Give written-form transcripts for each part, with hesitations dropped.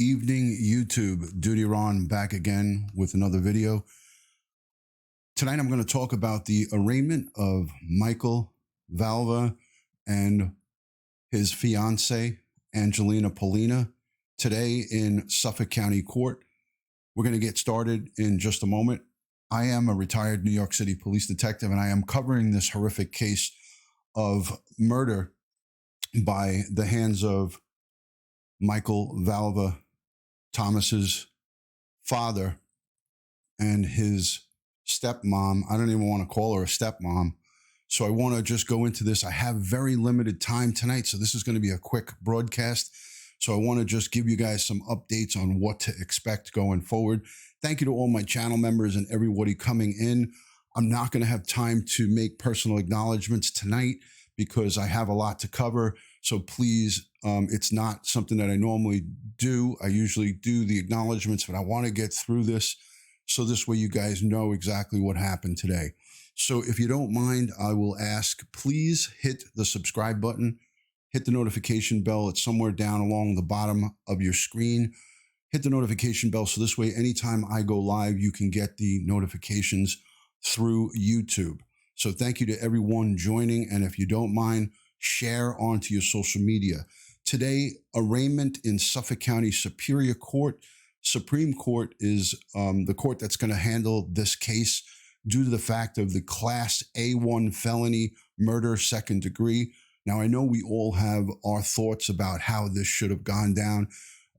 evening, YouTube. DutyRon back again with another video. Tonight I'm going to talk about the arraignment of Michael Valva and his fiancée, Angelina Pollina, today in Suffolk County Court. We're going to get started in just a moment. I am a retired New York City police detective, and I am covering this horrific case of murder by the hands of Michael Valva, Thomas's father, and his stepmom. I don't even want to call her a stepmom. So I want to just go into this. I have very limited time tonight, so this is going to be a quick broadcast. So I want to just give you guys some updates on what to expect going forward. Thank you to all my channel members and everybody coming in. I'm not going to have time to make personal acknowledgments tonight because I have a lot to cover. So please, it's not something that I normally do. I usually do the acknowledgments, but I want to get through this so this way you guys know exactly what happened today. So if you don't mind, I will ask, please hit the subscribe button, hit the notification bell. It's somewhere down along the bottom of your screen. Hit the notification bell so this way, anytime I go live, you can get the notifications through YouTube. So thank you to everyone joining. And if you don't mind, share onto your social media. Today, arraignment in Suffolk County Superior Court. Supreme Court is the court that's going to handle this case due to the fact of the Class A1 felony murder second degree. Now, I know we all have our thoughts about how this should have gone down,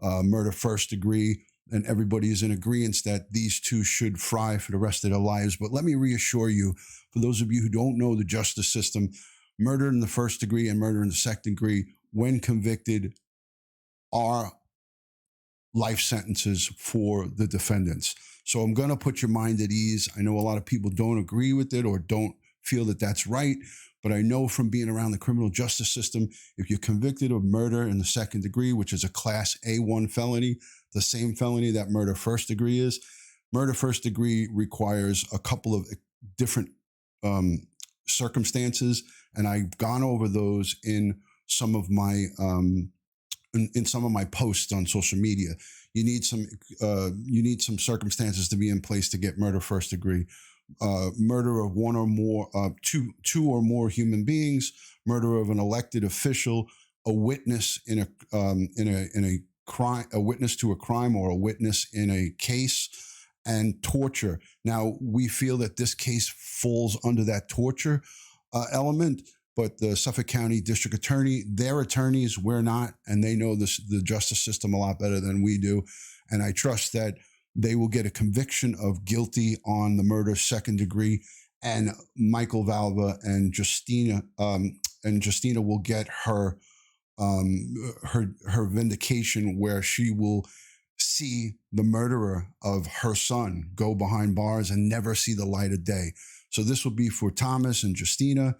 murder first degree, and everybody is in agreement that these two should fry for the rest of their lives. But let me reassure you, for those of you who don't know the justice system, murder in the first degree and murder in the second degree, when convicted, are life sentences for the defendants. So I'm going to put your mind at ease. I know a lot of people don't agree with it or don't feel that that's right, but I know from being around the criminal justice system, if you're convicted of murder in the second degree, which is a Class A1 felony, the same felony that murder first degree is, murder first degree requires a couple of different circumstances, and I've gone over those in some of my in some of my posts on social media. You need some circumstances to be in place to get murder first degree. Murder of one or more, two or more human beings, murder of an elected official, a witness in a crime, a witness to a crime, or a witness in a case, and torture. Now, we feel that this case falls under that torture element, but the Suffolk County District Attorney, their attorneys, we're not, and they know the justice system a lot better than we do. And I trust that they will get a conviction of guilty on the murder second degree, and Michael Valva and Justina will get her vindication, where she will see the murderer of her son go behind bars and never see the light of day. So this will be for Thomas and Justina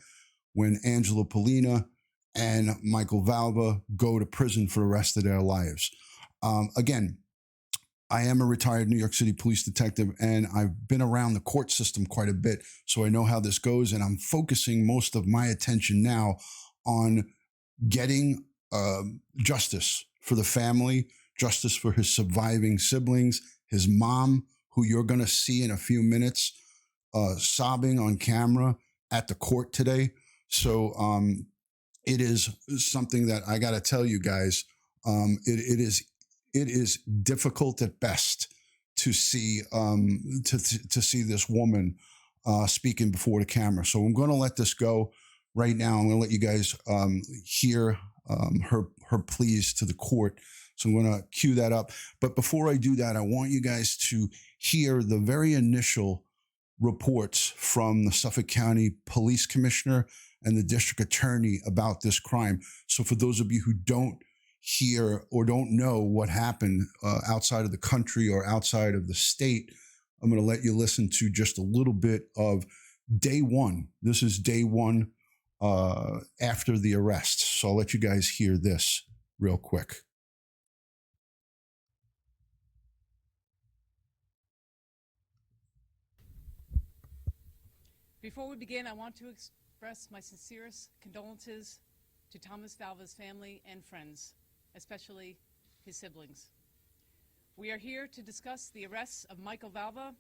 when Angela Pollina and Michael Valva go to prison for the rest of their lives. Again, I am a retired New York City police detective, and I've been around the court system quite a bit, so I know how this goes, and I'm focusing most of my attention now on getting justice for the family, justice for his surviving siblings, his mom, who you're going to see in a few minutes, sobbing on camera at the court today. So it is something that I got to tell you guys, it is difficult at best to see to see this woman speaking before the camera. So I'm going to let this go right now. I'm going to let you guys hear her pleas to the court. So I'm going to cue that up. But before I do that, I want you guys to hear the very initial reports from the Suffolk County Police Commissioner and the District Attorney about this crime. So for those of you who don't hear or don't know what happened outside of the country or outside of the state, I'm going to let you listen to just a little bit of day one. This is day one after the arrest. So I'll let you guys hear this real quick. Before we begin, I want to express my sincerest condolences to Thomas Valva's family and friends, especially his siblings. We are here to discuss the arrests of Michael Valva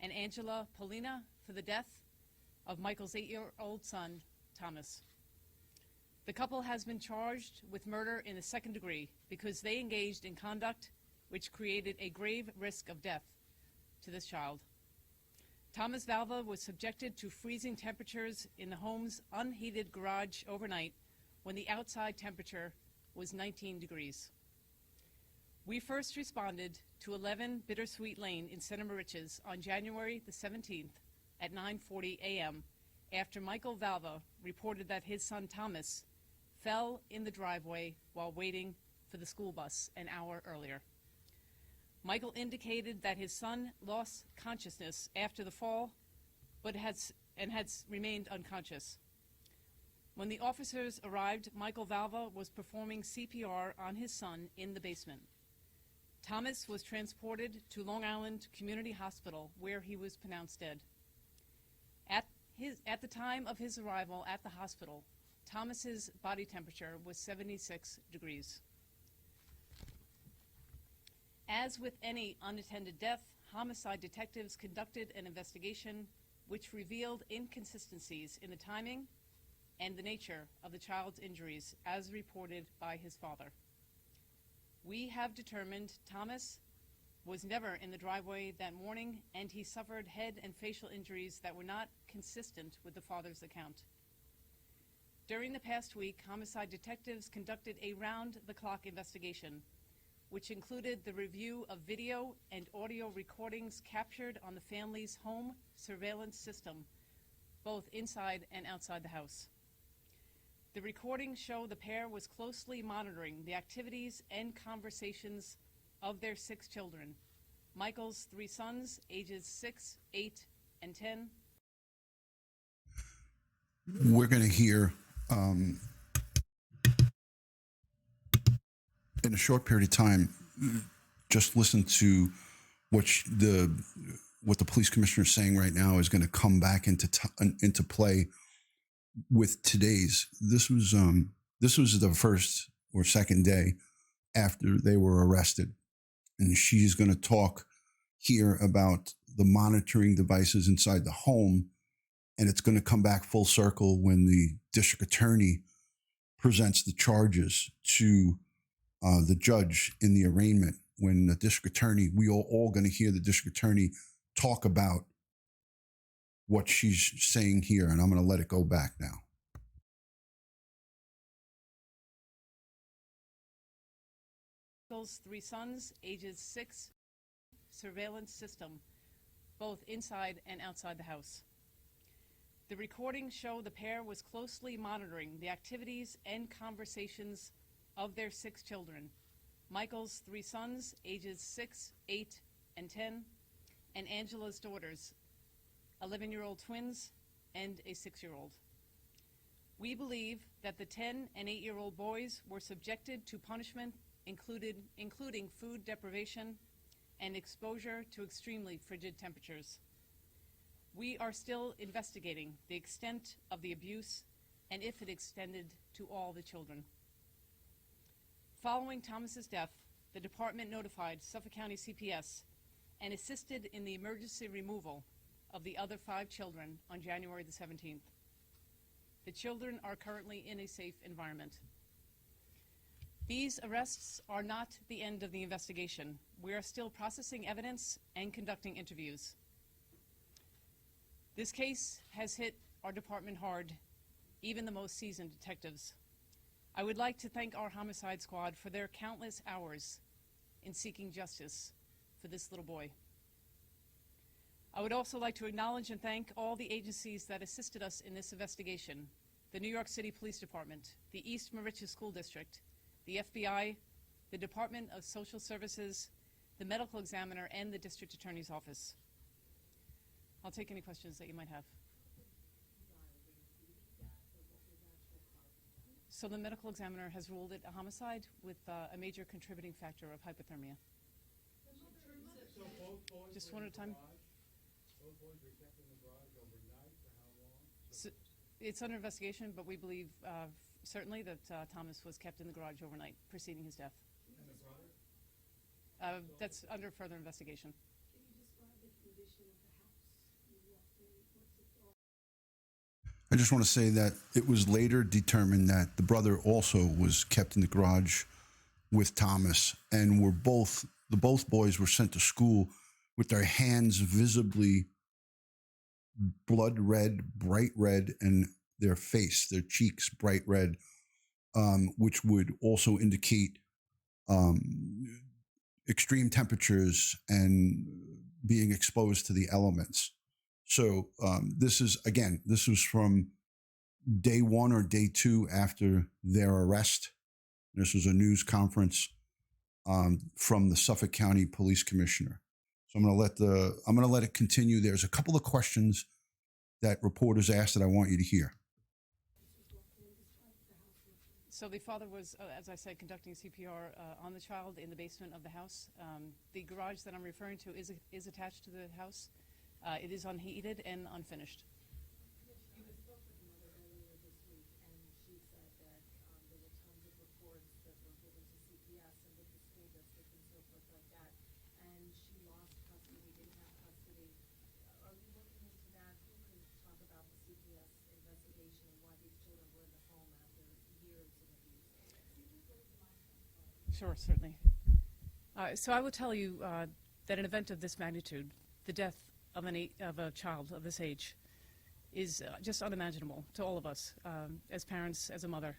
and Angela Pollina for the death of Michael's 8-year-old son, Thomas. The couple has been charged with murder in the second degree because they engaged in conduct which created a grave risk of death to this child. Thomas Valva was subjected to freezing temperatures in the home's unheated garage overnight when the outside temperature was 19 degrees. We first responded to 11 Bittersweet Lane in Center Moriches on January the 17th at 9:40 a.m. after Michael Valva reported that his son Thomas fell in the driveway while waiting for the school bus an hour earlier. Michael indicated that his son lost consciousness after the fall, but has remained unconscious. When the officers arrived, Michael Valva was performing CPR on his son in the basement. Thomas was transported to Long Island Community Hospital, where he was pronounced dead. At the time of his arrival at the hospital, Thomas's body temperature was 76 degrees. As with any unattended death, homicide detectives conducted an investigation which revealed inconsistencies in the timing and the nature of the child's injuries as reported by his father. We have determined Thomas was never in the driveway that morning, and he suffered head and facial injuries that were not consistent with the father's account. During the past week, homicide detectives conducted a round-the-clock investigation, which included the review of video and audio recordings captured on the family's home surveillance system, both inside and outside the house. The recordings show the pair was closely monitoring the activities and conversations of their 6 children, Michael's 3 sons, ages 6, 8, and 10. We're going to hear, in a short period of time, just listen to what the police commissioner is saying right now is going to come back into play with today's. This was the first or second day after they were arrested, and she's going to talk here about the monitoring devices inside the home, and it's going to come back full circle when the district attorney presents the charges to the judge in the arraignment. When the district attorney, we are all going to hear the district attorney talk about what she's saying here, and I'm going to let it go back now. Michael's 3 sons, ages 6, surveillance system, both inside and outside the house. The recordings show the pair was closely monitoring the activities and conversations of their 6 children, Michael's 3 sons, ages 6, 8, and 10, and Angela's daughters, 11-year-old twins and a 6-year-old. We believe that the 10 and 8-year-old boys were subjected to punishment including food deprivation and exposure to extremely frigid temperatures. We are still investigating the extent of the abuse and if it extended to all the children. Following Thomas's death, the department notified Suffolk County CPS and assisted in the emergency removal of the other 5 children on January the 17th. The children are currently in a safe environment. These arrests are not the end of the investigation. We are still processing evidence and conducting interviews. This case has hit our department hard, even the most seasoned detectives. I would like to thank our homicide squad for their countless hours in seeking justice for this little boy. I would also like to acknowledge and thank all the agencies that assisted us in this investigation: the New York City Police Department, the East Moriches School District, the FBI, the Department of Social Services, the medical examiner, and the District Attorney's Office. I'll take any questions that you might have. So the medical examiner has ruled it a homicide with a major contributing factor of hypothermia. So both boys Just were one in at a the time. garage? Both boys were kept in the garage overnight for how long? So it's under investigation, but we believe certainly that Thomas was kept in the garage overnight preceding his death. And the brother? That's under further investigation. Can you describe the condition of the house you walked in? What's it all? I just want to say that it was later determined that the brother also was kept in the garage with Thomas, and both boys were sent to school with their hands visibly blood red, bright red, and their cheeks bright red, which would also indicate extreme temperatures and being exposed to the elements. So this was from day 1 or day 2 after their arrest. This was a news conference from the Suffolk County Police Commissioner. So I'm going to let it continue. There's a couple of questions that reporters asked that I want you to hear. So the father was, as I said, conducting CPR on the child in the basement of the house. The garage that I'm referring to is attached to the house. It is unheated and unfinished. You had spoke with the mother earlier this week, and she said that there were tons of reports that were given to CPS and with the school district and so forth like that, and she lost custody, didn't have custody. Are you looking into that? Who can talk about the CPS investigation and why these children were in the home after years of abuse? Sure, certainly. So I will tell you that an event of this magnitude, the death of a child of this age, is just unimaginable to all of us as parents, as a mother.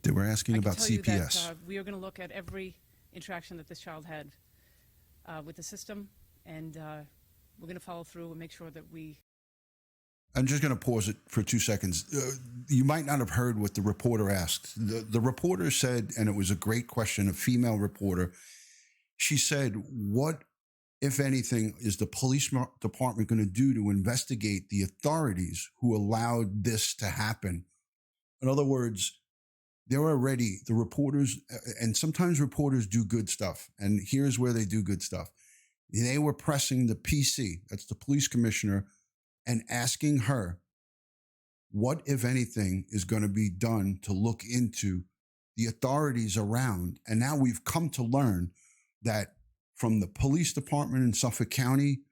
They were asking I can about tell you CPS. that, we are going to look at every interaction that this child had with the system, and we're going to follow through and make sure that we... I'm just going to pause it for 2 seconds. You might not have heard what the reporter asked. The reporter said, and it was a great question, a female reporter, she said, what, if anything, is the police department going to do to investigate the authorities who allowed this to happen? In other words, they're already, the reporters, and sometimes reporters do good stuff, and here's where they do good stuff. They were pressing the PC, that's the police commissioner, and asking her, what, if anything, is going to be done to look into the authorities around? And now we've come to learn that from the police department in Suffolk County,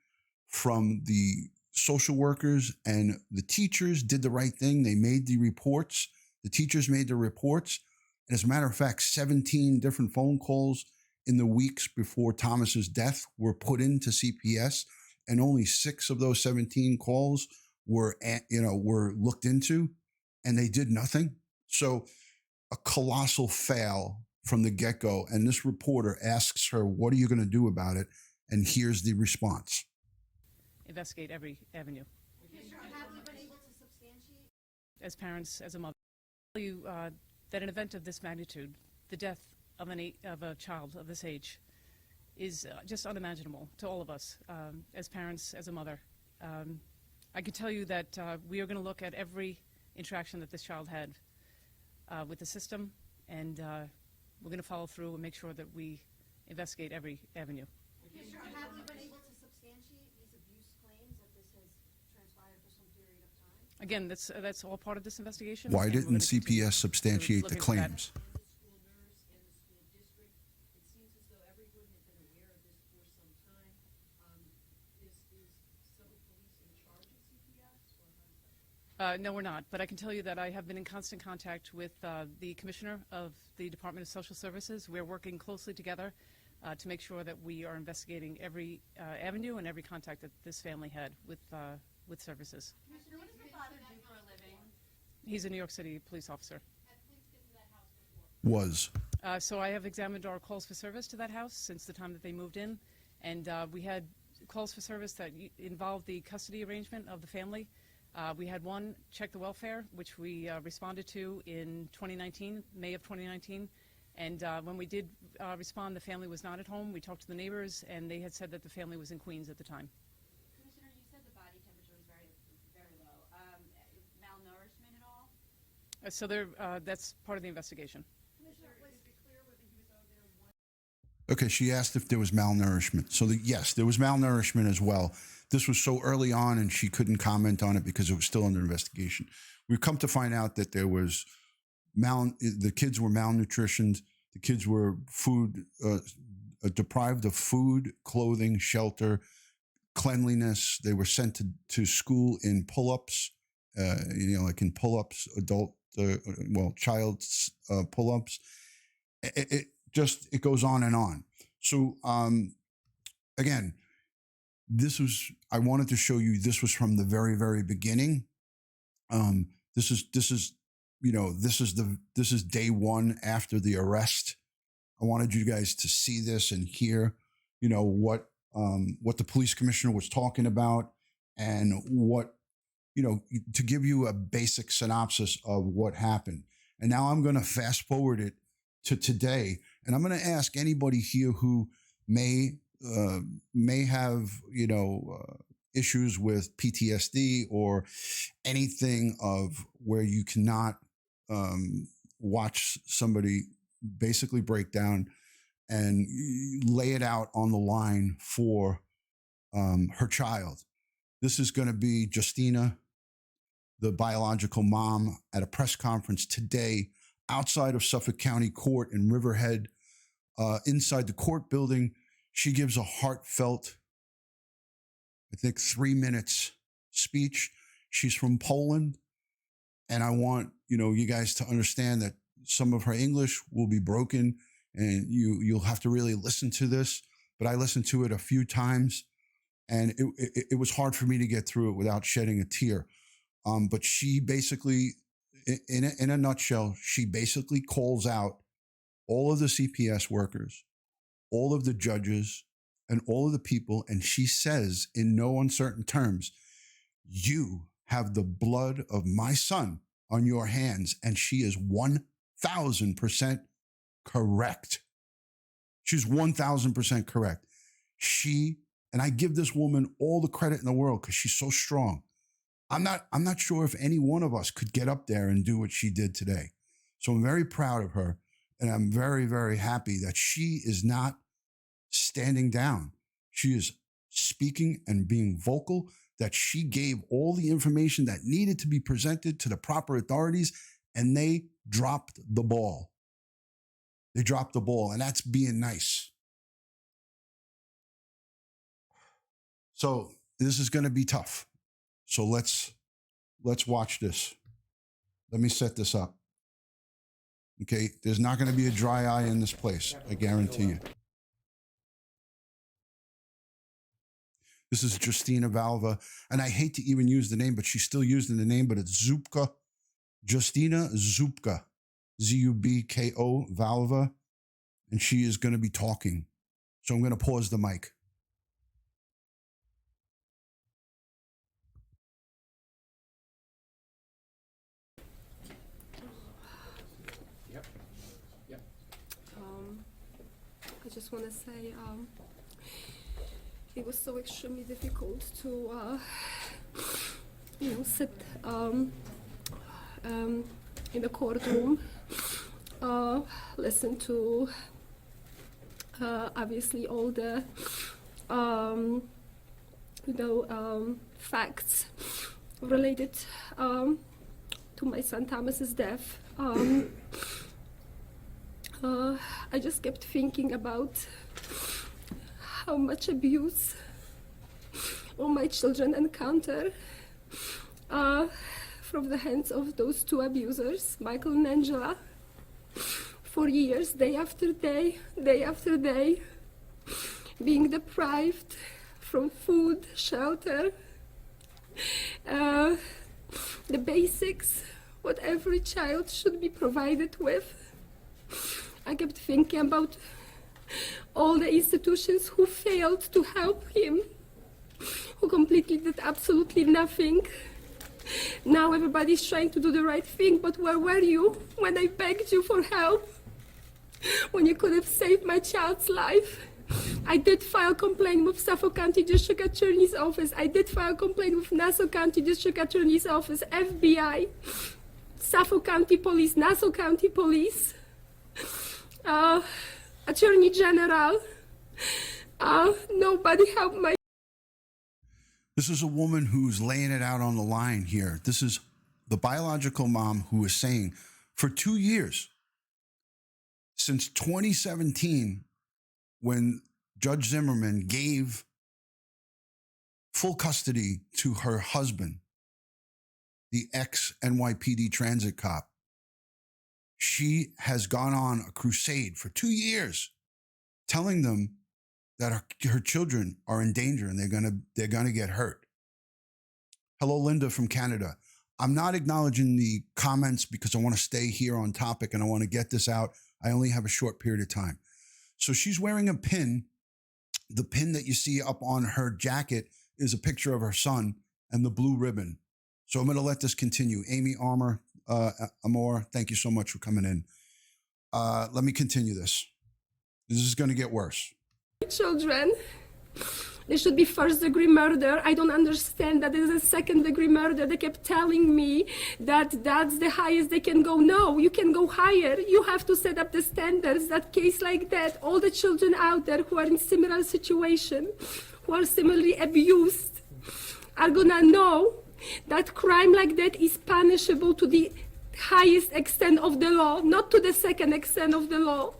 from the social workers and the teachers did the right thing. They made the reports. The teachers made the reports. And as a matter of fact, 17 different phone calls in the weeks before Thomas's death were put into CPS, and only 6 of those 17 calls were looked into, and they did nothing. So a colossal fail from the get-go. And this reporter asks her, what are you going to do about it? And here's the response. Investigate every avenue. Have we been able to substantiate? As parents, as a mother, I tell you that an event of this magnitude, the death of a child of this age, is just unimaginable to all of us as parents, as a mother. I can tell you that we are going to look at every interaction that this child had with the system, and we're going to follow through and make sure that we investigate every avenue. Have we been able to substantiate these abuse claims that this has transpired for some period of time? Again, that's all part of this investigation. Why and we're didn't gonna continue CPS substantiate to the look into that. claims? And the school nurse and the school district, it seems as though everyone had been aware of this for some time. Is Suffolk Police in charge of CPS, or how does that? No, we're not. But I can tell you that I have been in constant contact with the commissioner of the Department of Social Services. We're working closely together to make sure that we are investigating every avenue and every contact that this family had with services. Commissioner, what does the father do for a living? He's a New York City police officer. Have police been to that house before? Was. So I have examined our calls for service to that house since the time that they moved in, and we had calls for service that involved the custody arrangement of the family. We had one, check the welfare, which we responded to in 2019, May of 2019. And when we did respond, the family was not at home. We talked to the neighbors, and they had said that the family was in Queens at the time. Commissioner, you said the body temperature was very low. Malnourishment at all? So that's part of the investigation. Commissioner, is it clear whether he was out there? Okay, she asked if there was malnourishment. So yes, there was malnourishment as well. This was so early on, and she couldn't comment on it because it was still under investigation. We've come to find out that there was the kids were malnutritioned. The kids were food deprived of food, clothing, shelter, cleanliness. They were sent to school in pull-ups, like in pull-ups, child pull-ups. It goes on and on. So again, I wanted to show you, this was from the very, very beginning. This is day one after the arrest. I wanted you guys to see this and hear, what the police commissioner was talking about, and to give you a basic synopsis of what happened. And now I'm going to fast forward it to today, and I'm going to ask anybody here who may have, issues with PTSD or anything of where you cannot watch somebody basically break down and lay it out on the line for her child. This is going to be Justina, the biological mom, at a press conference today outside of Suffolk County Court in Riverhead. Inside the court building, she gives a heartfelt, I think, 3 minutes speech. She's from Poland. And I want, you guys to understand that some of her English will be broken, and you'll have to really listen to this. But I listened to it a few times, and it was hard for me to get through it without shedding a tear. But she basically, in a nutshell, she basically calls out all of the CPS workers, all of the judges, and all of the people. And she says in no uncertain terms, you have the blood of my son on your hands. And she is 1,000% correct. She's 1,000% correct. And I give this woman all the credit in the world because she's so strong. I'm not sure if any one of us could get up there and do what she did today. So I'm very proud of her. And I'm very, very happy that she is not standing down. She is speaking and being vocal, that she gave all the information that needed to be presented to the proper authorities, and they dropped the ball. They dropped the ball, and that's being nice. So this is going to be tough. So let's watch this. Let me set this up. Okay, there's not going to be a dry eye in this place, I guarantee you. This is Justina Valva, and I hate to even use the name, but she's still using the name, but it's Zupka. Justina Zupka, Zubko Valva, and she is going to be talking. So I'm going to pause the mic. I just want to say it was so extremely difficult to sit in the courtroom, listen to obviously all the facts related to my son Thomas's death. I just kept thinking about how much abuse all my children encounter from the hands of those two abusers, Michael and Angela, for years, day after day, day after day, being deprived from food, shelter, the basics, what every child should be provided with. I kept thinking about all the institutions who failed to help him, who completely did absolutely nothing. Now everybody's trying to do the right thing, but where were you when I begged you for help? When you could have saved my child's life? I did file a complaint with Suffolk County District Attorney's Office. I did file a complaint with Nassau County District Attorney's Office, FBI, Suffolk County Police, Nassau County Police, Attorney General. Nobody helped my... This is a woman who's laying it out on the line here. This is the biological mom who is saying, for 2 years, since 2017, when Judge Zimmerman gave full custody to her husband, the ex-NYPD transit cop, she has gone on a crusade for 2 years telling them that her children are in danger and they're gonna get hurt. Hello, Linda from Canada. I'm not acknowledging the comments because I want to stay here on topic and I want to get this out. I only have a short period of time. So she's wearing a pin. The pin that you see up on her jacket is a picture of her son and the blue ribbon. So I'm going to let this continue. Amy Amor, thank you so much for coming in. Let me continue this. This is going to get worse. Children, there should be first-degree murder. I don't understand that there's a second-degree murder. They kept telling me that that's the highest they can go. No, you can go higher. You have to set up the standards. That case like that, all the children out there who are in similar situation, who are similarly abused, are gonna know that crime like that is punishable to the highest extent of the law, not to the second extent of the law.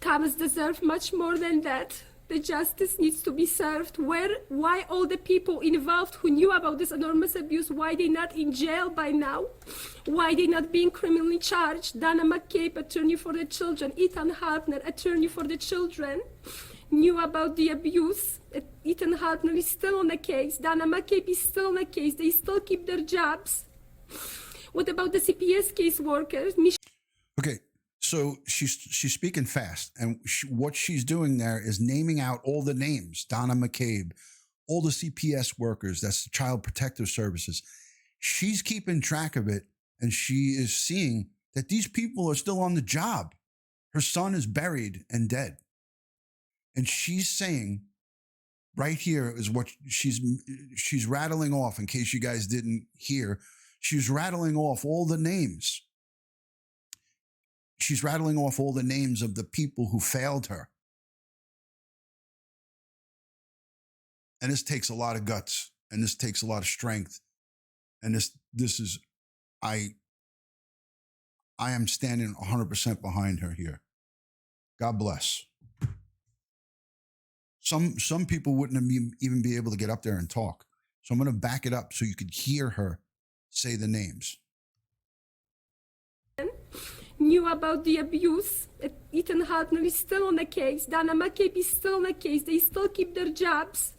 Thomas deserves much more than that. The justice needs to be served. Why all the people involved who knew about this enormous abuse, why they not in jail by now? Why they not being criminally charged? Dana McCabe, attorney for the children. Ethan Hartner, attorney for the children, knew about the abuse. Ethan Hartner is still on the case. Dana McCabe is still on the case. They still keep their jobs. What about the CPS case workers? Okay. So she's speaking fast, and what she's doing there is naming out all the names, Donna McCabe, all the CPS workers, that's the Child Protective Services. She's keeping track of it, and she is seeing that these people are still on the job. Her son is buried and dead. And she's saying, right here is what she's rattling off, in case you guys didn't hear, she's rattling off all the names. She's rattling off all the names of the people who failed her. And this takes a lot of guts, and this takes a lot of strength. And this is, I am standing 100% behind her here. God bless. Some people wouldn't even be able to get up there and talk. So I'm going to back it up so you could hear her say the names. Knew about the abuse. Ethan Hartner is still on the case. Dana McCabe is still on the case. They still keep their jobs.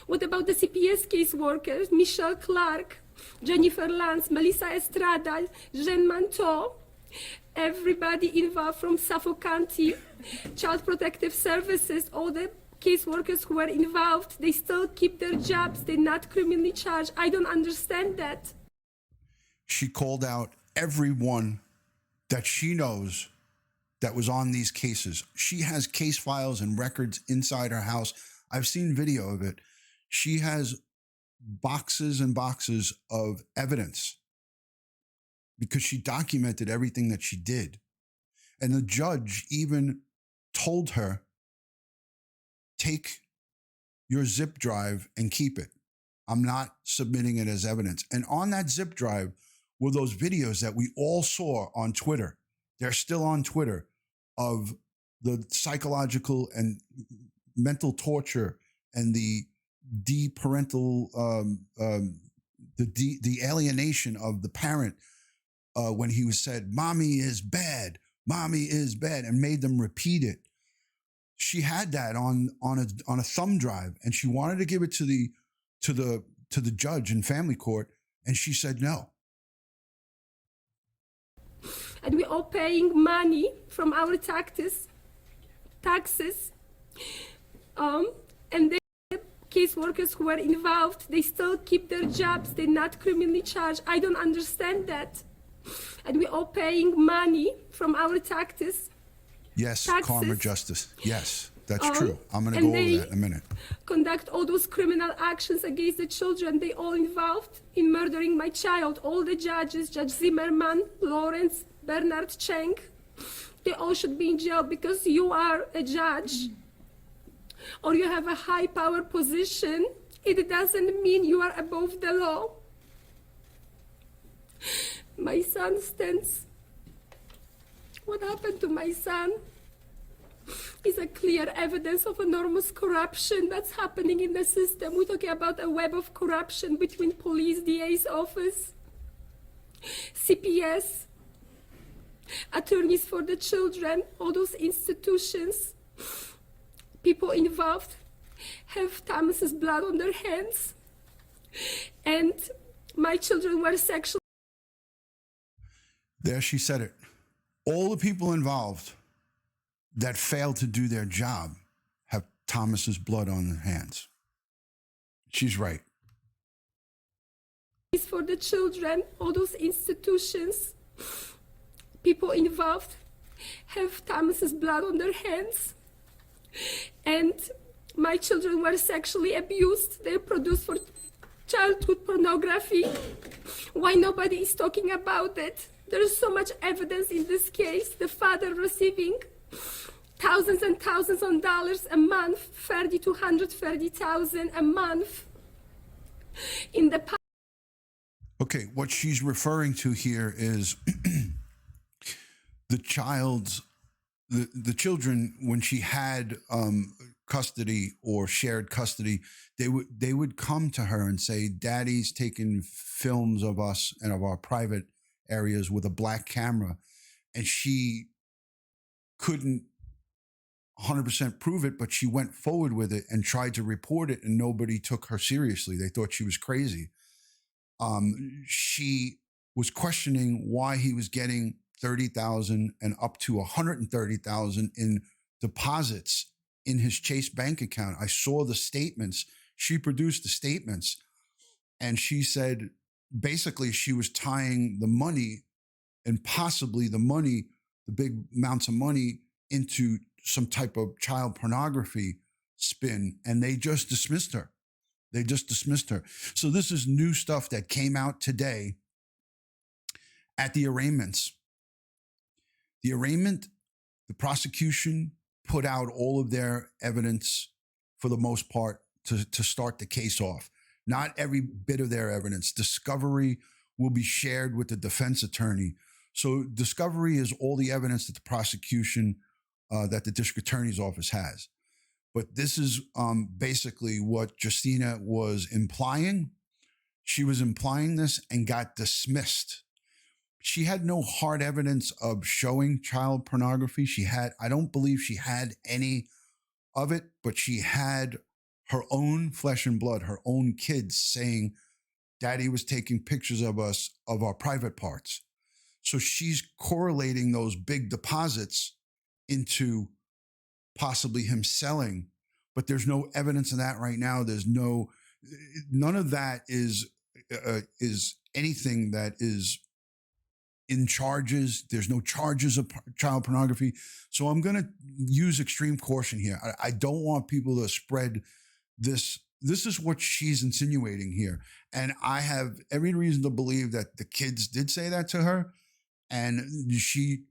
What about the CPS case workers? Michelle Clark, Jennifer Lance, Melissa Estrada, Jean Manteau, everybody involved from Suffolk County, Child Protective Services, all the case workers who were involved, they still keep their jobs. They're not criminally charged. I don't understand that. She called out everyone that she knows that was on these cases. She has case files and records inside her house. I've seen video of it. She has boxes and boxes of evidence because she documented everything that she did. And the judge even told her, take your zip drive and keep it. I'm not submitting it as evidence. And on that zip drive were those videos that we all saw on Twitter. They're still on Twitter, of the psychological and mental torture and the the alienation of the parent when he was said, mommy is bad, and made them repeat it. She had that on a thumb drive, and she wanted to give it to the judge in family court, and she said no. And we're all paying money from our taxes, and the case workers who are involved, they still keep their jobs. They're not criminally charged. I don't understand that. And we're all paying money from our taxes. Yes, karma justice. Yes, that's true. I'm going to go over that in a minute. Conduct all those criminal actions against the children. They all involved in murdering my child. All the judges, Judge Zimmerman, Lawrence, Bernard Cheng, they all should be in jail because you are a judge or you have a high power position. It doesn't mean you are above the law. My son stands. What happened to my son? is a clear evidence of enormous corruption that's happening in the system. We're talking about a web of corruption between police, DA's office, CPS, attorneys for the children, all those institutions, people involved have Thomas's blood on their hands. And my children were sexually. There she said it. All the people involved that failed to do their job have Thomas's blood on their hands. She's right. For the children, all those institutions, people involved have Thomas's blood on their hands. And my children were sexually abused. They were produced for childhood pornography. Why nobody is talking about it? There is so much evidence in this case. The father receiving thousands and thousands of dollars a month, 30 to 130,000 a month. In the past. Okay, what she's referring to here is the children, when she had custody or shared custody, they would come to her and say, "Daddy's taking films of us and of our private areas with a black camera," and she couldn't 100% prove it, but she went forward with it and tried to report it, and nobody took her seriously. They thought she was crazy. She was questioning why he was getting $30,000 and up to $130,000 in deposits in his Chase bank account. I saw the statements. She produced the statements, and she said basically she was tying the money and possibly the money, the big amounts of money, into some type of child pornography spin, and they just dismissed her. They just dismissed her. So this is new stuff that came out today at the arraignments. The arraignment, the prosecution put out all of their evidence for the most part to start the case off. Not every bit of their evidence. Discovery will be shared with the defense attorney. So discovery is all the evidence that the prosecution, that the district attorney's office has. But this is basically what Justina was implying. She was implying this and got dismissed. She had no hard evidence of showing child pornography. I don't believe she had any of it, but she had her own flesh and blood, her own kids saying, "Daddy was taking pictures of us, of our private parts." So she's correlating those big deposits into possibly him selling, but there's no evidence of that right now. None of that is anything that is in charges. There's no charges of child pornography. So I'm going to use extreme caution here. I don't want people to spread this. This is what she's insinuating here. And I have every reason to believe that the kids did say that to her, and she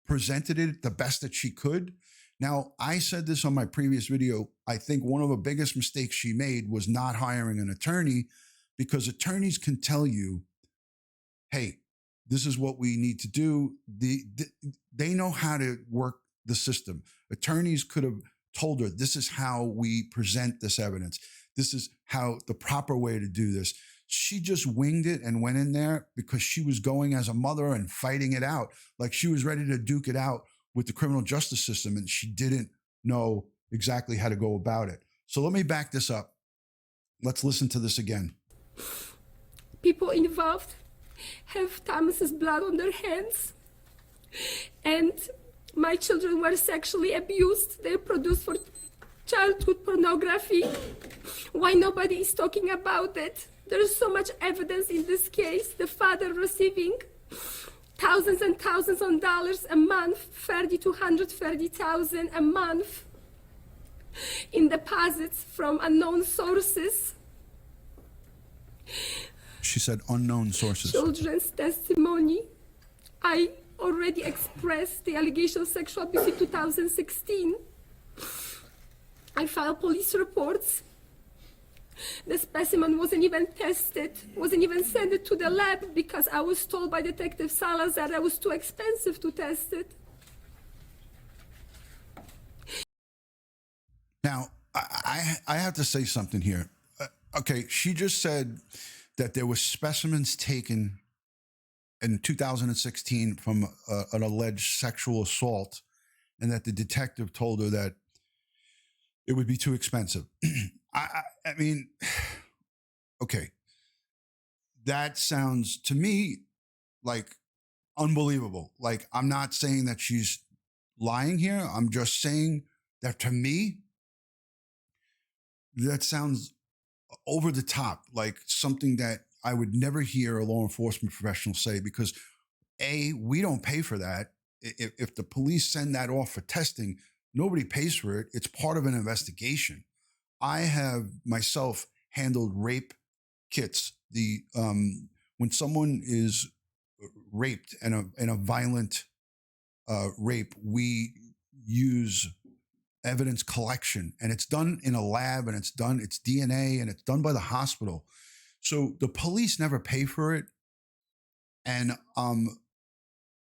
presented it the best that she could. Now, I said this on my previous video. I think one of the biggest mistakes she made was not hiring an attorney, because attorneys can tell you, hey, this is what we need to do. They know how to work the system. Attorneys could have told her, this is how we present this evidence. This is how the proper way to do this. She just winged it and went in there because she was going as a mother and fighting it out. Like she was ready to duke it out with the criminal justice system, and she didn't know exactly how to go about it. So let me back this up. Let's listen to this again. People involved have Thomas's blood on their hands. And my children were sexually abused. They were produced for childhood pornography. Why nobody is talking about it? There is so much evidence in this case. The father receiving thousands and thousands of dollars a month, 30 to 130,000 a month in deposits from unknown sources. She said unknown sources. Children's testimony. I already expressed the allegation of sexual abuse in 2016. I filed police reports. The specimen wasn't even tested, wasn't even sent to the lab because I was told by Detective Salazar that it was too expensive to test it. Now, I have to say something here. Okay, she just said that there were specimens taken in 2016 from an alleged sexual assault, and that the detective told her that it would be too expensive. I mean, okay, that sounds to me like unbelievable. Like, I'm not saying that she's lying here. I'm just saying that to me, that sounds over the top, like something that I would never hear a law enforcement professional say, because A, we don't pay for that. If the police send that off for testing, nobody pays for it. It's part of an investigation. I have myself handled rape kits. When someone is raped in a violent rape, we use evidence collection, and it's done in a lab, and it's DNA, and it's done by the hospital. So the police never pay for it, and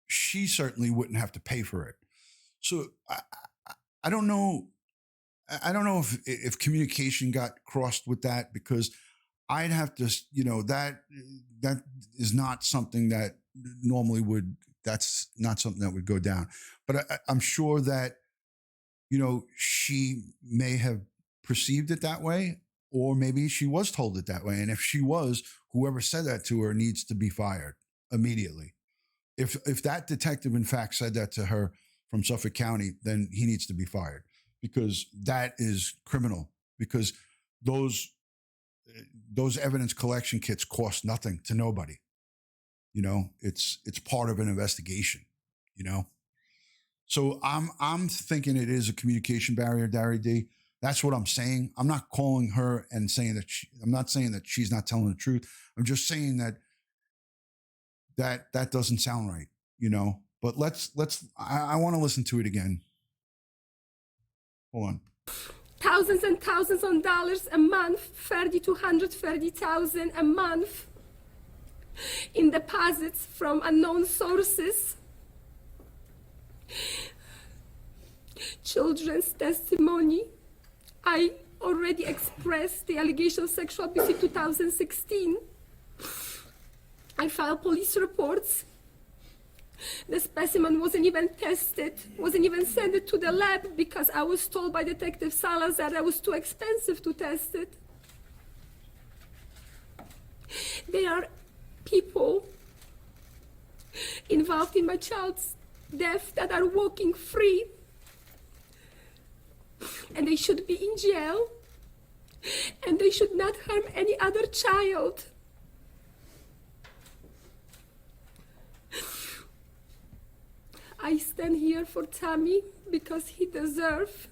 she certainly wouldn't have to pay for it. So I don't know. I don't know if communication got crossed with that, because I'd have to, that is not something that normally would. That's not something that would go down. But I'm sure that, she may have perceived it that way, or maybe she was told it that way. And if she was, whoever said that to her needs to be fired immediately. If that detective, in fact, said that to her from Suffolk County, then he needs to be fired, because that is criminal, because those evidence collection kits cost nothing to nobody. It's part of an investigation, So I'm thinking it is a communication barrier, Dari D. That's what I'm saying. I'm not calling her and saying that I'm not saying that she's not telling the truth. I'm just saying that doesn't sound right, But I want to listen to it again. Hold on. Thousands and thousands of dollars a month, 30 to 130,000 a month in deposits from unknown sources. Children's testimony. I already expressed the allegation of sexual abuse in 2016. I filed police reports. The specimen wasn't even tested, wasn't even sent to the lab, because I was told by Detective Salazar that it was too expensive to test it. There are people involved in my child's death that are walking free, and they should be in jail, and they should not harm any other child. I stand here for Tommy because he deserves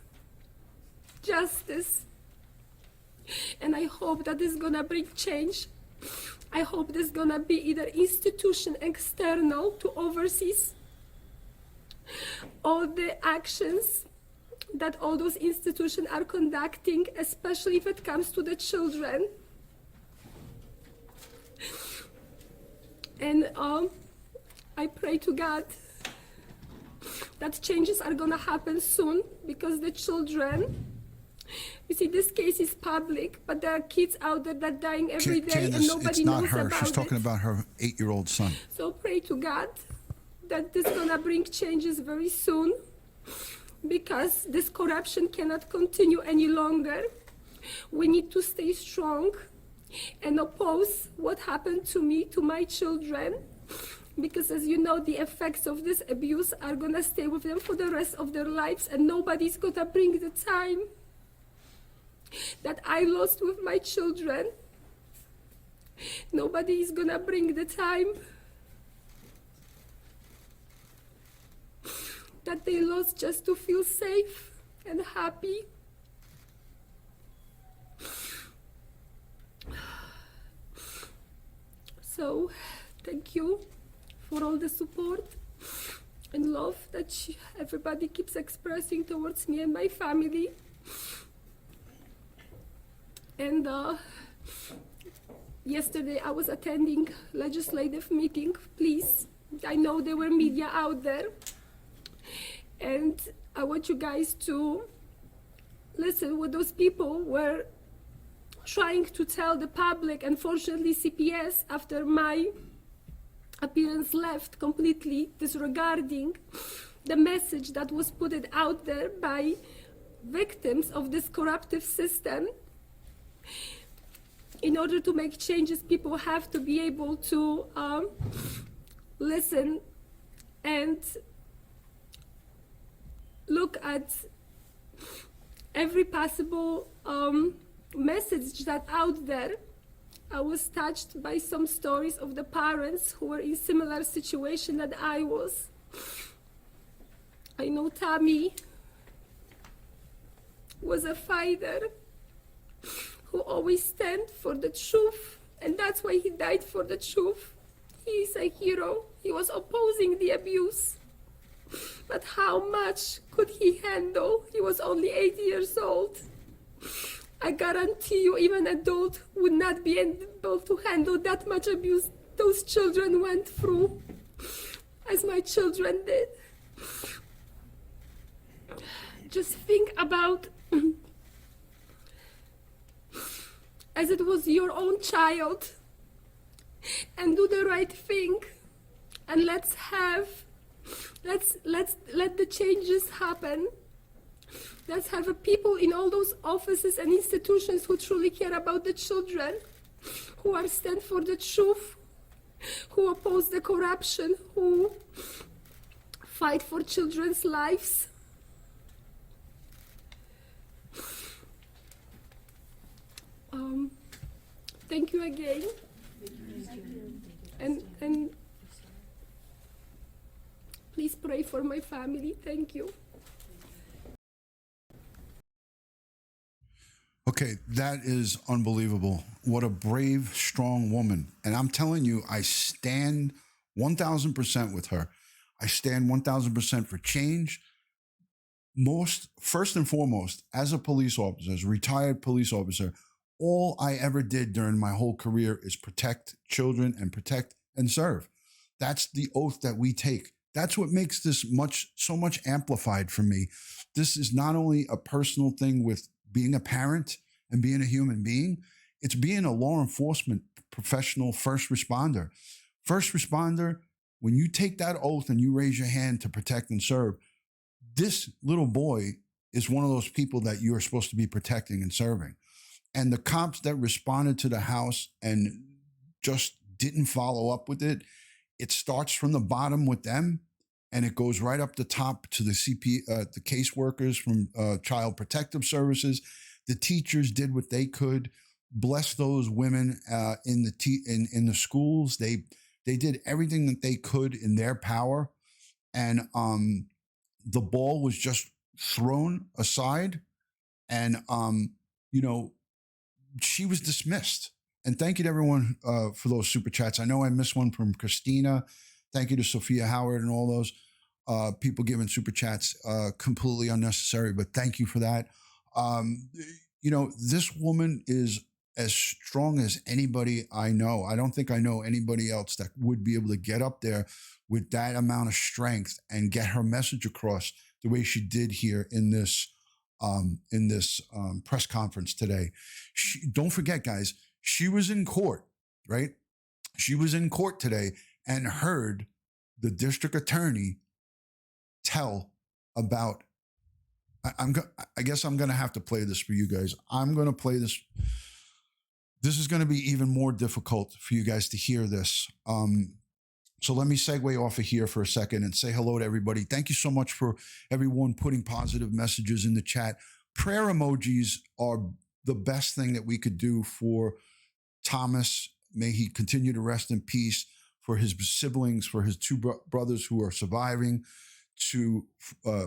justice, and I hope that is gonna bring change. I hope there's gonna be either institution external to oversee all the actions that all those institutions are conducting, especially if it comes to the children. And I pray to God that changes are gonna happen soon, because the children, you see, this case is public, but there are kids out there that are dying every day, Candace, and nobody knows about it. it's not her. She's talking about her 8-year-old son. So pray to God that this is gonna bring changes very soon, because this corruption cannot continue any longer. We need to stay strong and oppose what happened to me, to my children, because as you know, the effects of this abuse are gonna stay with them for the rest of their lives, and nobody's gonna bring the time that I lost with my children. Nobody is gonna bring the time that they lost just to feel safe and happy. So, thank you for all the support and love that everybody keeps expressing towards me and my family. And yesterday I was attending legislative meeting. Please, I know there were media out there, and I want you guys to listen, what those people were trying to tell the public. Unfortunately, CPS, after my appearance, left completely disregarding the message that was put it out there by victims of this corruptive system. In order to make changes, people have to be able to listen and look at every possible message that's out there. I was touched by some stories of the parents who were in similar situation that I was. I know Tommy was a fighter who always stand for the truth, and that's why he died for the truth. He is a hero. He was opposing the abuse. But how much could he handle? He was only 8 years old. I guarantee you, even an adult would not be able to handle that much abuse those children went through, as my children did. Just think about, as it was your own child, and do the right thing, and let's let the changes happen. Let's have people in all those offices and institutions who truly care about the children, who are stand for the truth, who oppose the corruption, who fight for children's lives. Thank you again. And please pray for my family. Thank you. Okay, that is unbelievable. What a brave, strong woman. And I'm telling you, I stand 1,000% with her. I stand 1,000% for change. First and foremost, as a police officer, as a retired police officer, all I ever did during my whole career is protect children and protect and serve. That's the oath that we take. That's what makes this so much amplified for me. This is not only a personal thing with being a parent and being a human being, it's being a law enforcement professional first responder. First responder, when you take that oath and you raise your hand to protect and serve, this little boy is one of those people that you are supposed to be protecting and serving. And the cops that responded to the house and just didn't follow up with it, it starts from the bottom with them and it goes right up the top to the the caseworkers from Child Protective Services. The teachers did what they could. Bless those women in the schools. They did everything that they could in their power, and the ball was just thrown aside, and she was dismissed. And thank you to everyone for those super chats. I know I missed one from Christina. Thank you to Sophia Howard and all those people giving super chats, completely unnecessary, but thank you for that. This woman is as strong as anybody I know. I don't think I know anybody else that would be able to get up there with that amount of strength and get her message across the way she did here in this press conference today. Don't forget, guys, she was in court, right? She was in court today and heard the district attorney tell about, I guess I'm going to have to play this for you guys. I'm going to play this. This is going to be even more difficult for you guys to hear this. So let me segue off of here for a second and say hello to everybody. Thank you so much for everyone putting positive messages in the chat. Prayer emojis are the best thing that we could do for Thomas. May he continue to rest in peace, for his siblings, for his two brothers who are surviving,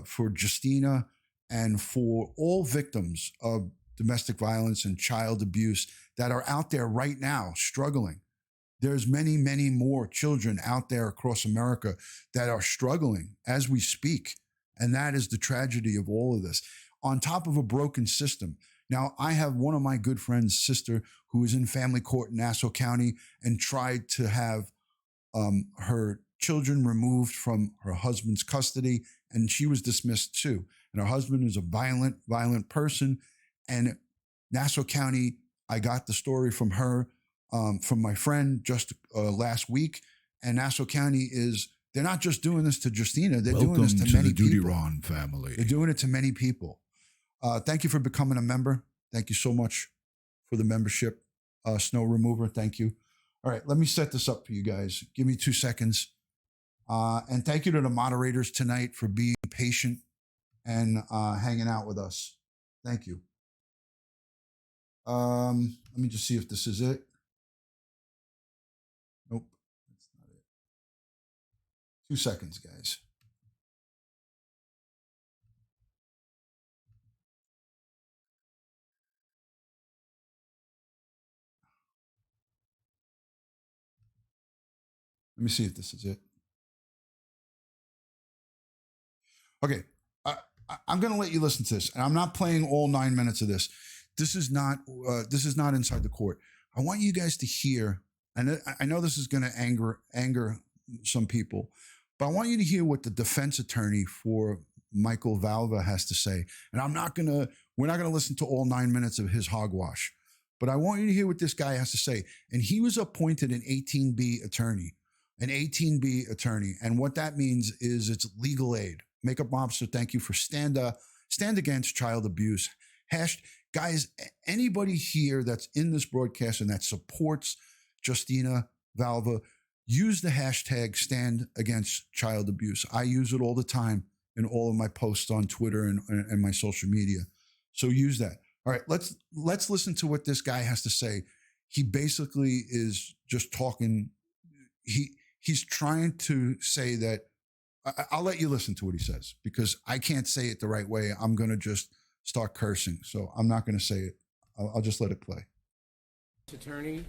for Justina, and for all victims of domestic violence and child abuse that are out there right now struggling. There's many, many more children out there across America that are struggling as we speak. And that is the tragedy of all of this. On top of a broken system. Now, I have one of my good friends' sister who is in family court in Nassau County and tried to have her children removed from her husband's custody, and she was dismissed too. and her husband is a violent person. And Nassau County, I got the story from her, from my friend just last week. And Nassau County they're not just doing this to Justina, they're doing this to many people. DutyRon family. They're doing it to many people. Thank you for becoming a member. Thank you so much for the membership. Snow remover, thank you. All right, let me set this up for you guys. Give me 2 seconds. And thank you to the moderators tonight for being patient and hanging out with us. Thank you. Let me just see if this is it. Nope, that's not it. 2 seconds, guys. Let me see if this is it. Okay, I'm going to let you listen to this, and I'm not playing all 9 minutes of this. This is not inside the court. I want you guys to hear, and I know this is going to anger some people, but I want you to hear what the defense attorney for Michael Valva has to say. And we're not going to listen to all 9 minutes of his hogwash, but I want you to hear what this guy has to say. And he was appointed an 18B attorney. An 18B attorney. And what that means is it's legal aid. Makeup officer, thank you for stand against child abuse. Guys, anybody here that's in this broadcast and that supports Justina Valva, use the hashtag stand against child abuse. I use it all the time in all of my posts on Twitter and my social media. So use that. All right, let's listen to what this guy has to say. He basically is just talking. He's trying to say that, I'll let you listen to what he says because I can't say it the right way. I'm going to just start cursing. So I'm not going to say it. I'll just let it play. Attorney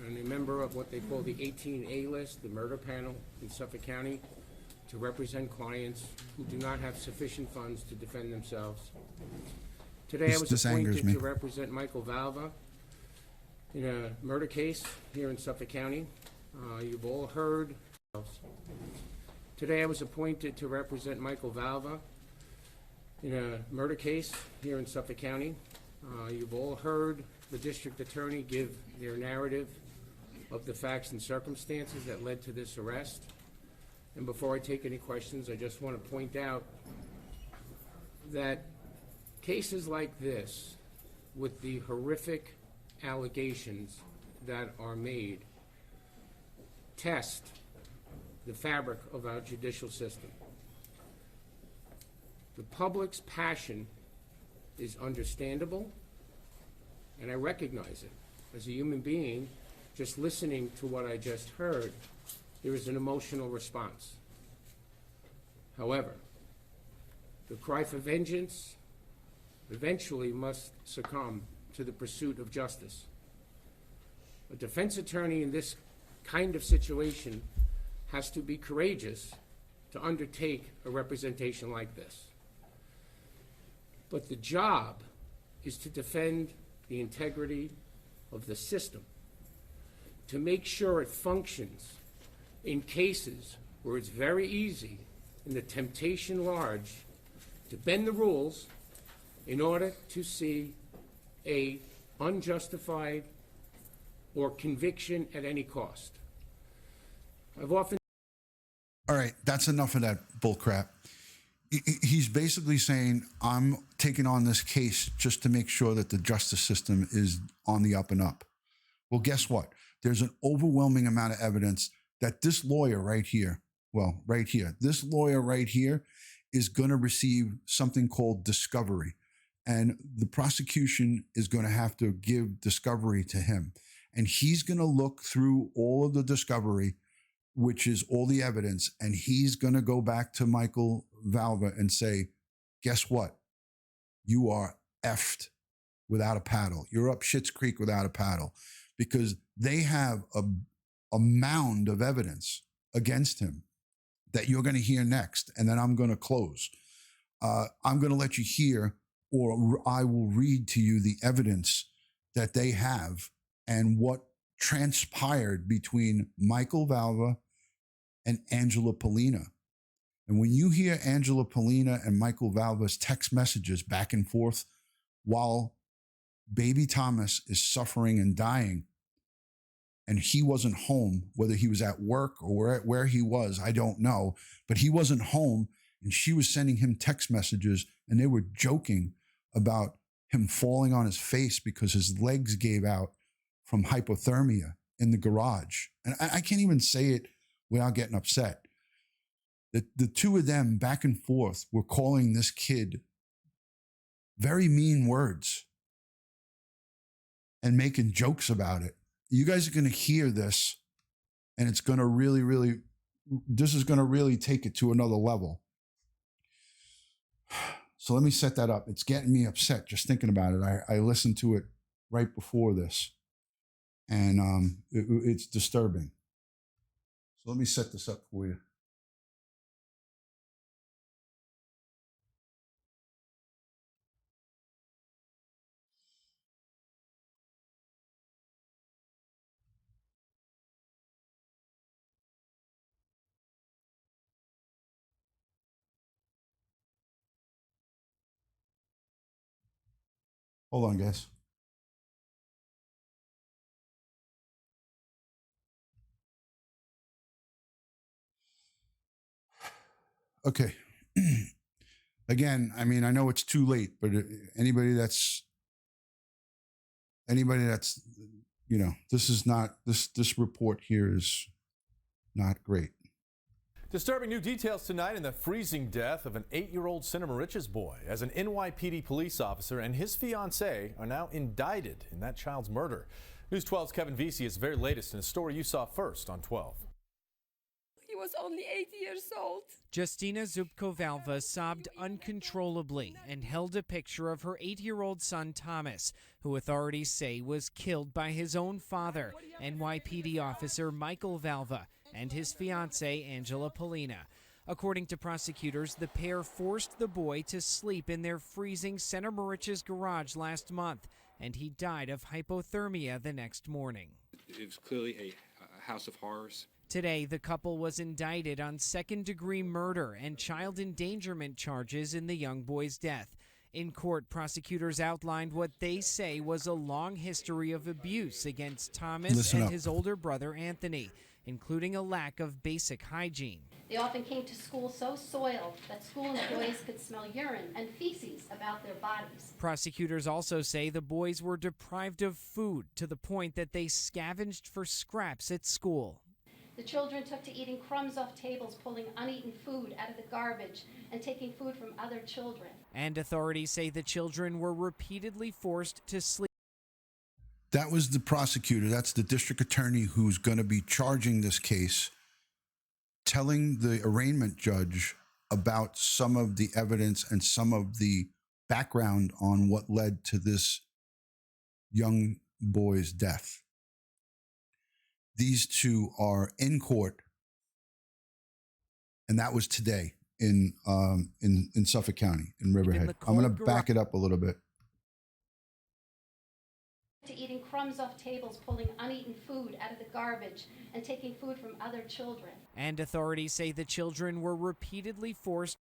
and a member of what they call the 18A list, the murder panel in Suffolk County, to represent clients who do not have sufficient funds to defend themselves. Today I was appointed to represent Michael Valva in a murder case here in Suffolk County. You've all heard. Today I was appointed to represent Michael Valva in a murder case here in Suffolk County. You've all heard the district attorney give their narrative of the facts and circumstances that led to this arrest. And before I take any questions, I just want to point out that cases like this, with the horrific allegations that are made, test the fabric of our judicial system. The public's passion is understandable, and I recognize it. As a human being, just listening to what I just heard, there is an emotional response. However, the cry for vengeance eventually must succumb to the pursuit of justice. A defense attorney in this kind of situation has to be courageous to undertake a representation like this. But the job is to defend the integrity of the system, to make sure it functions in cases where it's very easy and the temptation large to bend the rules in order to see a unjustified or conviction at any cost. I've often... All right, that's enough of that bullcrap. He's basically saying, I'm taking on this case just to make sure that the justice system is on the up and up. Well, guess what? There's an overwhelming amount of evidence that this lawyer right here, this lawyer right here is going to receive something called discovery. And the prosecution is going to have to give discovery to him. And he's going to look through all of the discovery, which is all the evidence, and he's going to go back to Michael Valva and say, guess what? You are effed without a paddle. You're up Schitt's Creek without a paddle, because they have a mound of evidence against him that you're going to hear next, and then I'm going to close. I'm going to let you hear, or I will read to you the evidence that they have and what transpired between Michael Valva and Angela Pollina. And when you hear Angela Pollina and Michael Valva's text messages back and forth while baby Thomas is suffering and dying, and he wasn't home, whether he was at work or where he was, I don't know, but he wasn't home, and she was sending him text messages, and they were joking about him falling on his face because his legs gave out from hypothermia in the garage. And I can't even say it without getting upset. The two of them back and forth were calling this kid very mean words and making jokes about it. You guys are going to hear this, and it's going to really, this is going to really take it to another level. So let me set that up. It's getting me upset just thinking about it. I listened to it right before this, and it's disturbing. So let me set this up for you. Hold on, guys. Okay. Again, I mean, I know it's too late, but anybody that's, you know, this is not, this report here is not great. Disturbing new details tonight in the freezing death of an 8-year-old Cinema Riches boy, as an NYPD police officer and his fiancée are now indicted in that child's murder. News 12's Kevin Vesey is the very latest in a story you saw first on 12. He was only 8 years old. Justina Zubko-Valva sobbed uncontrollably and held a picture of her 8-year-old son Thomas, who authorities say was killed by his own father, NYPD officer Michael Valva, and his fiancée Angela Pollina. According to prosecutors, the pair forced the boy to sleep in their freezing Center Moriches garage last month, and he died of hypothermia the next morning. It was clearly a house of horrors. Today, the couple was indicted on second-degree murder and child endangerment charges in the young boy's death. In court, prosecutors outlined what they say was a long history of abuse against Thomas and his older brother Anthony, including a lack of basic hygiene. They often came to school so soiled that school employees could smell urine and feces about their bodies. Prosecutors also say the boys were deprived of food to the point that they scavenged for scraps at school. The children took to eating crumbs off tables, pulling uneaten food out of the garbage, and taking food from other children. And authorities say the children were repeatedly forced to sleep. That was the prosecutor. That's the district attorney who's going to be charging this case, telling the arraignment judge about some of the evidence and some of the background on what led to this young boy's death. These two are in court, and that was today in Suffolk County, in Riverhead. I'm going to back it up a little bit. To eating crumbs off tables, pulling uneaten food out of the garbage, and taking food from other children. And authorities say the children were repeatedly forced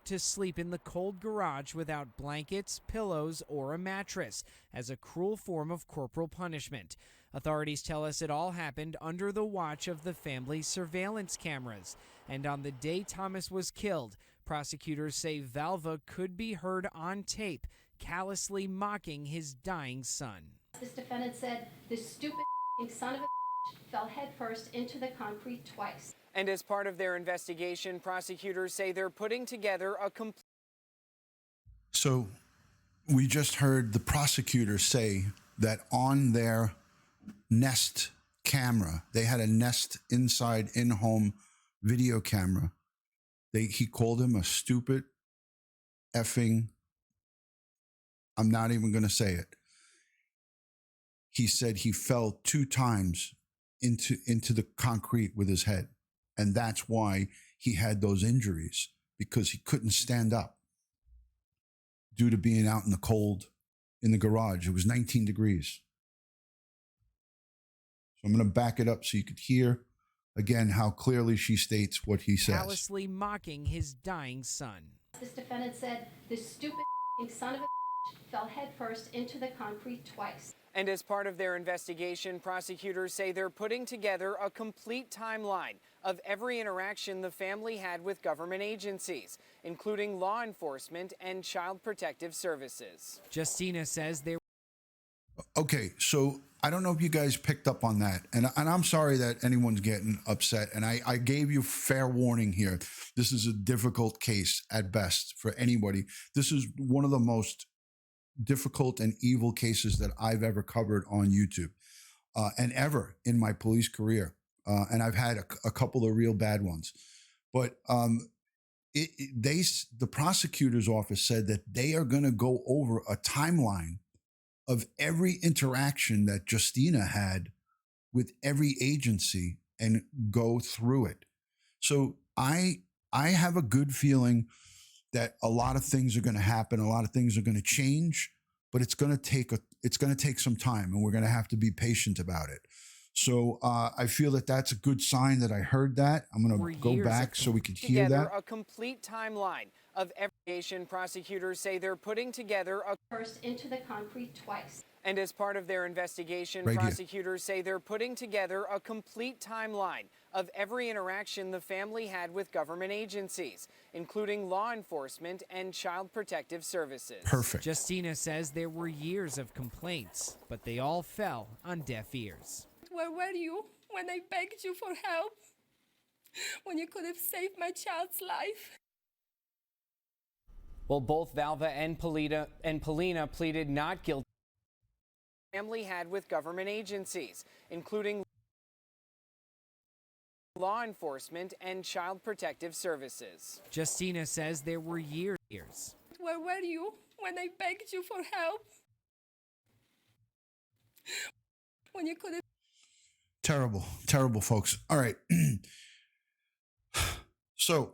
to sleep in the cold garage without blankets, pillows, or a mattress as a cruel form of corporal punishment. Authorities tell us it all happened under the watch of the family's surveillance cameras. And on the day Thomas was killed, prosecutors say Valva could be heard on tape callously mocking his dying son. This defendant said, "This stupid son of a fell headfirst into the concrete twice." And as part of their investigation, prosecutors say they're putting together a complete... So we just heard the prosecutor say that on their Nest camera, they had a Nest inside in-home video camera. He called him a stupid effing, I'm not even going to say it. He said he fell 2 times into the concrete with his head. And that's why he had those injuries, because he couldn't stand up due to being out in the cold in the garage. It was 19 degrees. So I'm going to back it up so you could hear again, how clearly she states what he says. callously mocking his dying son. This defendant said, "This stupid son of a fell headfirst into the concrete twice." And as part of their investigation, prosecutors say they're putting together a complete timeline of every interaction the family had with government agencies, including law enforcement and child protective services. Justina says there. Okay, so I don't know if you guys picked up on that, and I'm sorry that anyone's getting upset, and I gave you fair warning here. This is a difficult case at best for anybody. This is one of the most difficult and evil cases that I've ever covered on YouTube and ever in my police career. And I've had a couple of real bad ones. But the prosecutor's office said that they are going to go over a timeline of every interaction that Justina had with every agency and go through it. So I have a good feeling that a lot of things are going to happen, a lot of things are going to change, but it's going to take some time, and we're going to have to be patient about it. So I feel that that's a good sign that I heard that. I'm going to go back so we could hear that. A complete timeline of every nation. Prosecutors say they're putting together a First into the concrete twice. And as part of their investigation, prosecutors say they're putting together a complete timeline of every interaction the family had with government agencies, including law enforcement and child protective services. Perfect. Justina says there were years of complaints, but they all fell on deaf ears. Where were you when I begged you for help? When you could have saved my child's life? Well, both Valva and Pollina pleaded not guilty. Family had with government agencies, including law enforcement and child protective services. Justina says there were years. Where were you when I begged you for help? When you could have. Terrible, terrible, folks. All right. So,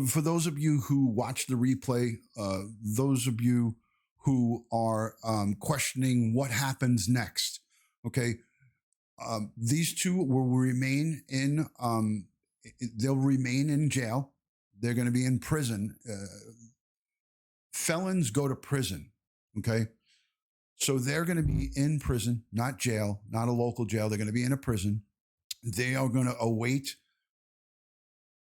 for those of you who watch the replay, those of you who are questioning what happens next, okay, these two will remain in, they'll remain in jail. They're going to be in prison. Felons go to prison, okay? So they're going to be in prison, not jail, not a local jail. They're going to be in a prison. They are going to await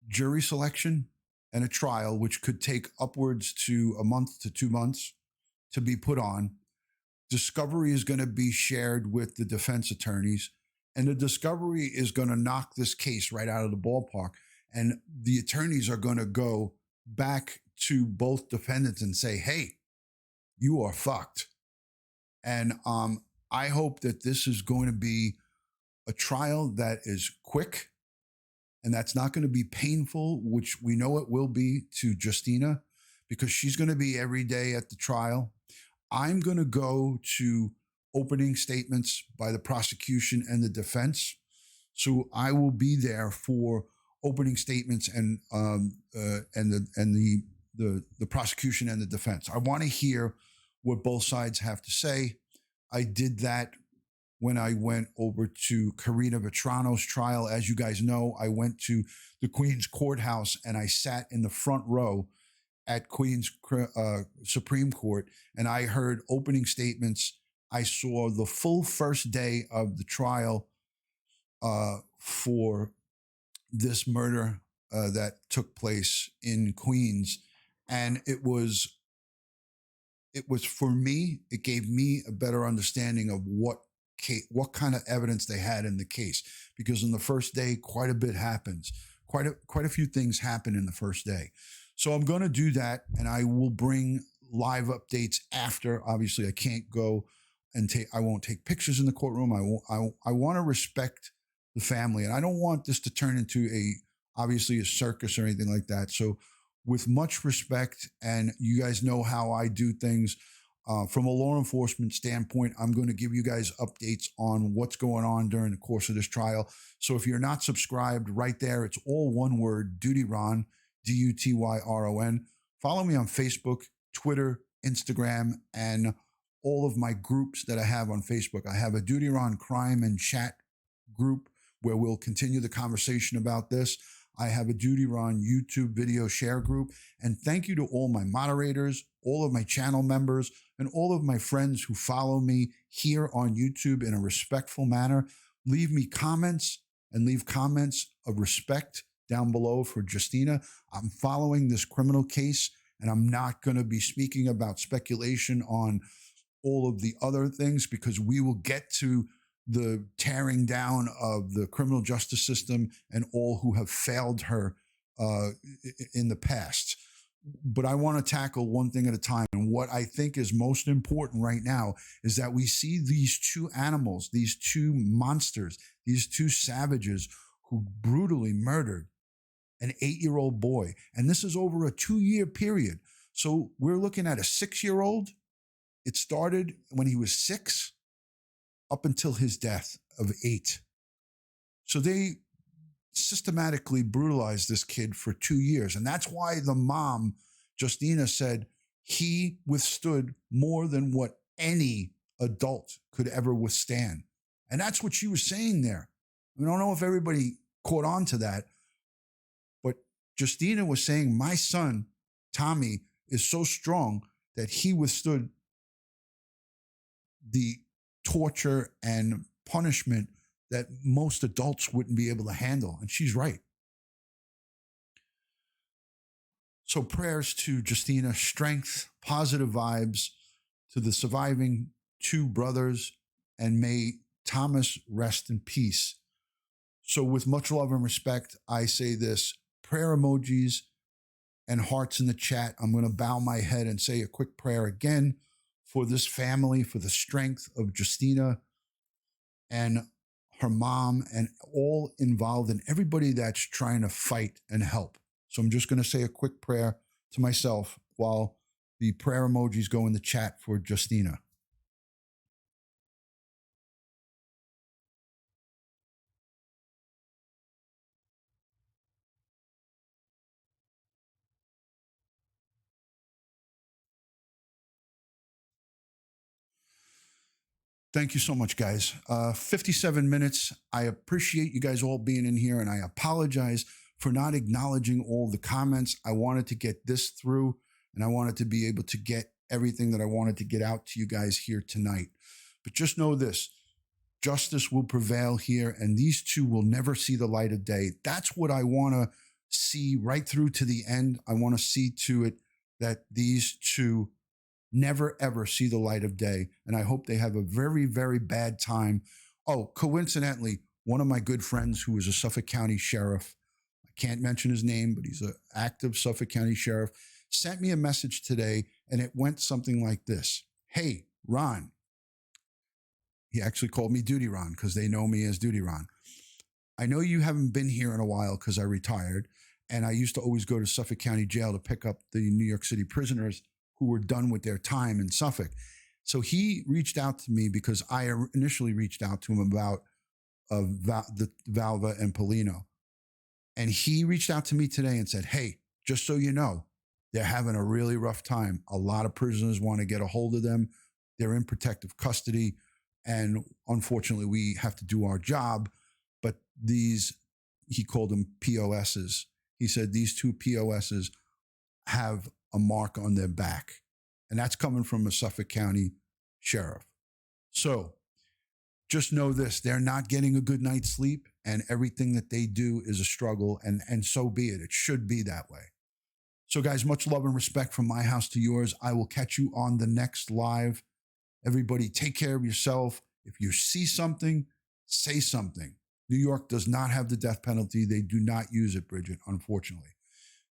jury selection and a trial, which could take upwards to a month to 2 months to be put on. Discovery is going to be shared with the defense attorneys, and the discovery is going to knock this case right out of the ballpark. And the attorneys are going to go back to both defendants and say, hey, you are fucked. And I hope that this is going to be a trial that is quick and that's not going to be painful, which we know it will be to Justina, because she's going to be every day at the trial. I'm going to go to opening statements by the prosecution and the defense. So I will be there for opening statements and the prosecution and the defense. I want to hear what both sides have to say. I did that when I went over to Karina Vetrano's trial. As you guys know, I went to the Queens Courthouse and I sat in the front row at Queens Supreme Court, and I heard opening statements. I saw the full first day of the trial for this murder that took place in Queens. And it was for me, it gave me a better understanding of what kind of evidence they had in the case. Because in the first day, quite a bit happens. Quite a few things happen in the first day. So I'm going to do that, and I will bring live updates after. Obviously, I can't go and I won't take pictures in the courtroom. I want to respect the family, and I don't want this to turn into obviously a circus or anything like that. So with much respect, and you guys know how I do things, from a law enforcement standpoint, I'm going to give you guys updates on what's going on during the course of this trial. So if you're not subscribed, right there, it's all one word, DutyRon, DutyRon. Follow me on Facebook, Twitter, Instagram, and all of my groups that I have on Facebook. I have a DutyRon crime and chat group where we'll continue the conversation about this. I have a DutyRon YouTube video share group. And thank you to all my moderators, all of my channel members, and all of my friends who follow me here on YouTube in a respectful manner. Leave me comments and leave comments of respect down below for Justina. I'm following this criminal case, and I'm not going to be speaking about speculation on all of the other things, because we will get to the tearing down of the criminal justice system and all who have failed her in the past. But I want to tackle one thing at a time. And what I think is most important right now is that we see these two animals, these two monsters, these two savages who brutally murdered an 8-year-old boy. And this is over a 2-year period. So we're looking at a 6-year-old. It started when he was 6 up until his death of 8. So they systematically brutalized this kid for 2 years. And that's why the mom, Justina, said he withstood more than what any adult could ever withstand. And that's what she was saying there. I don't know if everybody caught on to that, but Justina was saying, my son, Tommy, is so strong that he withstood the torture and punishment that most adults wouldn't be able to handle. And she's right. So prayers to Justina, strength, positive vibes to the surviving 2 brothers, and may Thomas rest in peace. So with much love and respect, I say this: prayer emojis and hearts in the chat. I'm going to bow my head and say a quick prayer again for this family, for the strength of Justina and her mom and all involved and everybody that's trying to fight and help. So I'm just going to say a quick prayer to myself while the prayer emojis go in the chat for Justina. Thank you so much, guys. 57 minutes. I appreciate you guys all being in here, and I apologize for not acknowledging all the comments. I wanted to get this through, and I wanted to be able to get everything that I wanted to get out to you guys here tonight. But just know this: justice will prevail here, and these 2 will never see the light of day. That's what I want to see right through to the end. I want to see to it that these 2 never, ever see the light of day. And I hope they have a very, very bad time. Oh, coincidentally, one of my good friends who is a Suffolk County sheriff, I can't mention his name, but he's an active Suffolk County sheriff, sent me a message today, and it went something like this: hey, Ron. He actually called me DutyRon because they know me as DutyRon. I know you haven't been here in a while because I retired, and I used to always go to Suffolk County Jail to pick up the New York City prisoners who were done with their time in Suffolk. So he reached out to me because I initially reached out to him about the Valva and Pollina. And he reached out to me today and said, hey, just so you know, they're having a really rough time. A lot of prisoners want to get a hold of them. They're in protective custody. And unfortunately, we have to do our job. But these, he called them POSs. He said these 2 POSs have a mark on their back. And that's coming from a Suffolk County sheriff. So just know this: they're not getting a good night's sleep, and everything that they do is a struggle, and so be it. It should be that way. So guys, much love and respect from my house to yours. I will catch you on the next live. Everybody take care of yourself. If you see something, say something. New York does not have the death penalty. They do not use it, Bridget, unfortunately.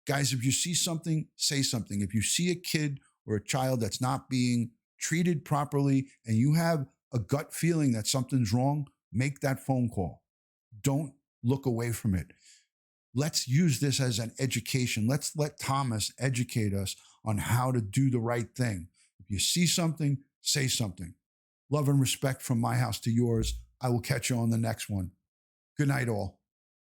Guys, if you see something, say something. If you see a kid or a child that's not being treated properly and you have a gut feeling that something's wrong, make that phone call. Don't look away from it. Let's use this as an education. Let's let Thomas educate us on how to do the right thing. If you see something, say something. Love and respect from my house to yours. I will catch you on the next one. Good night, all.